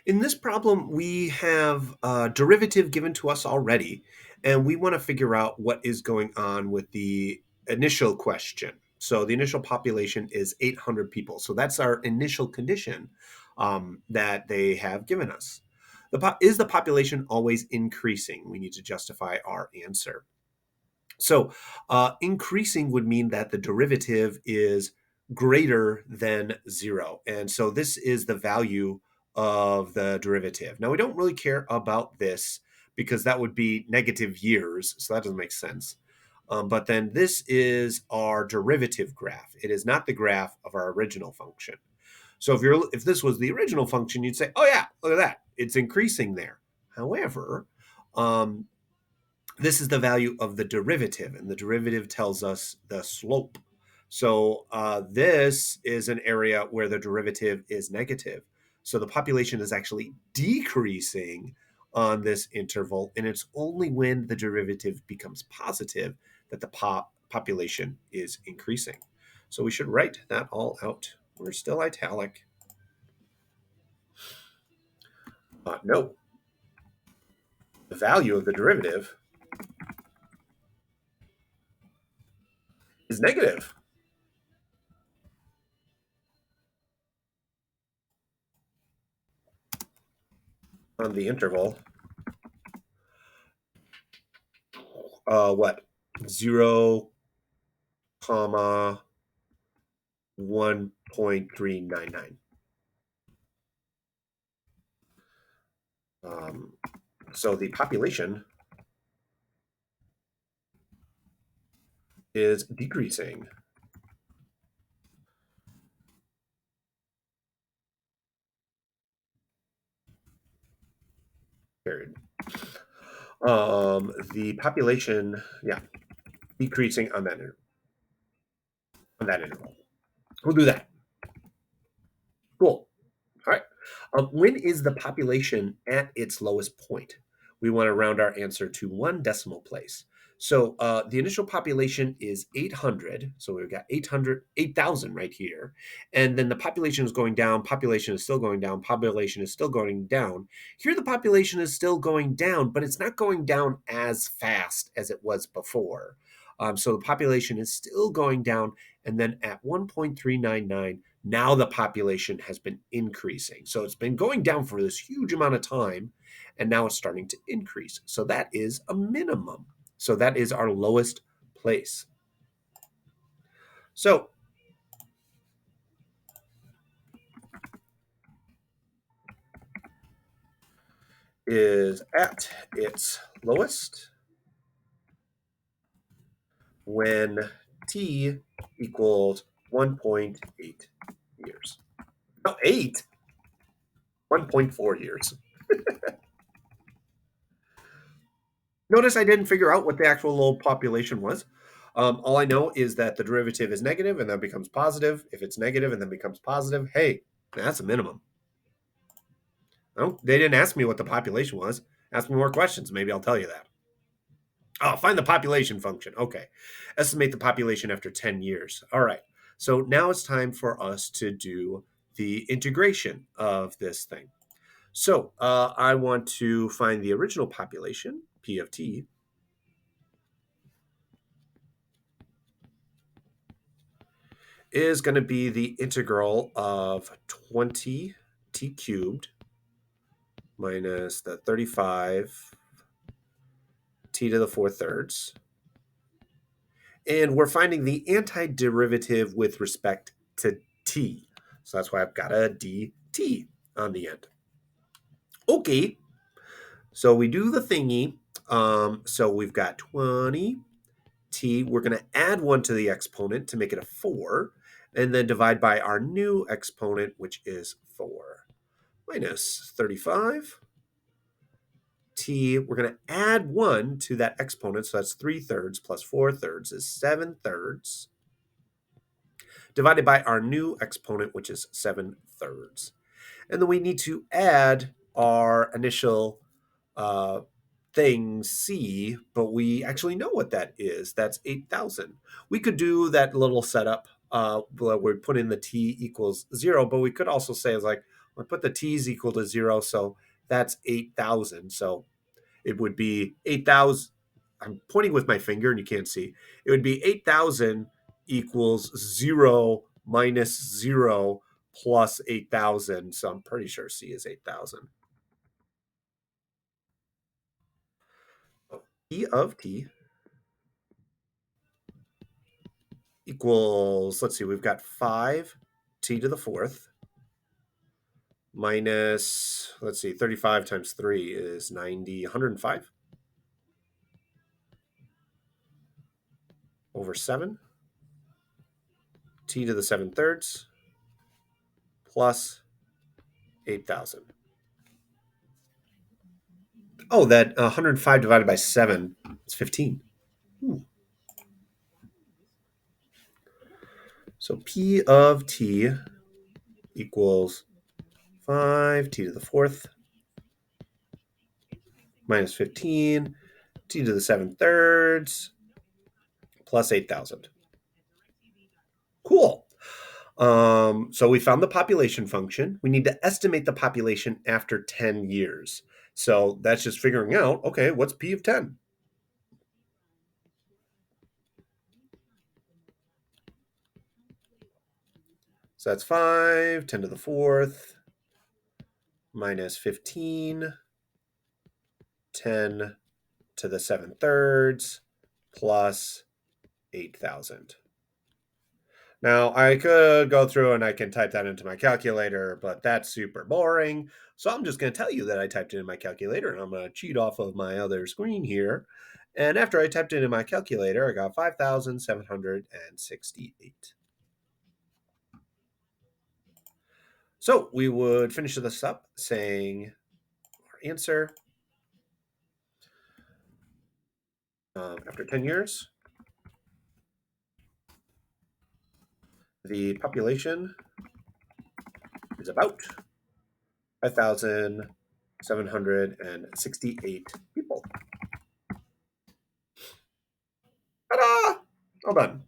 In this problem, we have a derivative given to us already, and we want to figure out what is going on with the initial question. So the initial population is 800 people. So that's our initial condition that they have given us. Is the population always increasing? We need to justify our answer. So increasing would mean that the derivative is greater than zero. And so this is the value of the derivative. Now, we don't really care about this because that would be negative years. So that doesn't make sense. But then this is our derivative graph. It is not the graph of our original function. So if this was the original function, you'd say, oh yeah, look at that. It's increasing there. However, um, this is the value of the derivative, and the derivative tells us the slope. So this is an area where the derivative is negative. So the population is actually decreasing on this interval, and it's only when the derivative becomes positive that the population is increasing. So we should write that all out. We're still italic. No, the value of the derivative is negative on the interval. What? 0, comma 1.399. Um, so the population is decreasing. Period. The population, yeah, decreasing on that interval. We'll do that. Cool. All right. When is the population at its lowest point? We want to round our answer to one decimal place. So the initial population is 800. So we've got 8,000 right here. And then the population is going down. Population is still going down. Population is still going down. Here the population is still going down, but it's not going down as fast as it was before. So the population is still going down. And then at 1.399, now the population has been increasing. So it's been going down for this huge amount of time, and now it's starting to increase. So that is a minimum. So that is our lowest place. So is at its lowest when t equals 1.8 years. No, 8? 1.4 years. Notice I didn't figure out what the actual low population was. All I know is that the derivative is negative and then becomes positive. If it's negative and then becomes positive, hey, that's a minimum. Oh, they didn't ask me what the population was. Ask me more questions. Maybe I'll tell you that. Oh, find the population function. Okay. Estimate the population after 10 years. All right. So now it's time for us to do the integration of this thing. So I want to find the original population, P of t, is going to be the integral of 20 t cubed minus the 35 t to the 4/3. And we're finding the antiderivative with respect to t. So that's why I've got a dt on the end. Okay, so we do the thingy. So we've got 20 t. We're going to add 1 to the exponent to make it a 4, and then divide by our new exponent, which is 4, minus 35 t. We're going to add 1 to that exponent, so that's 3/3 plus 4/3 is 7/3, divided by our new exponent, which is 7/3. And then we need to add our initial thing C, but we actually know what that is. That's 8,000. We could do that little setup where we put in the t equals 0, but we could also say, like, I put the t's equal to 0, so that's 8,000. So it would be 8,000. I'm pointing with my finger and you can't see. It would be 8,000 equals 0 minus 0 plus 8,000. So I'm pretty sure C is 8,000. P of t equals, let's see, we've got 5 t to the fourth minus, let's see, 35 times 3 is 90, 105 over 7 t to the 7 thirds plus 8,000. Oh, that 105 divided by 7 is 15. Ooh. So P of t equals 5 t to the fourth minus 15 t to the 7 thirds plus 8,000. Cool. So we found the population function. We need to estimate the population after 10 years. So that's just figuring out, okay, what's P of 10? So that's 5, 10 to the fourth, minus 15, 10 to the 7 thirds, plus 8,000. Now, I could go through and I can type that into my calculator, but that's super boring. So I'm just going to tell you that I typed it in my calculator, and I'm going to cheat off of my other screen here. And after I typed it in my calculator, I got 5,768. So we would finish this up saying our answer after 10 years, the population is about 5,768 people. Ta-da! All done.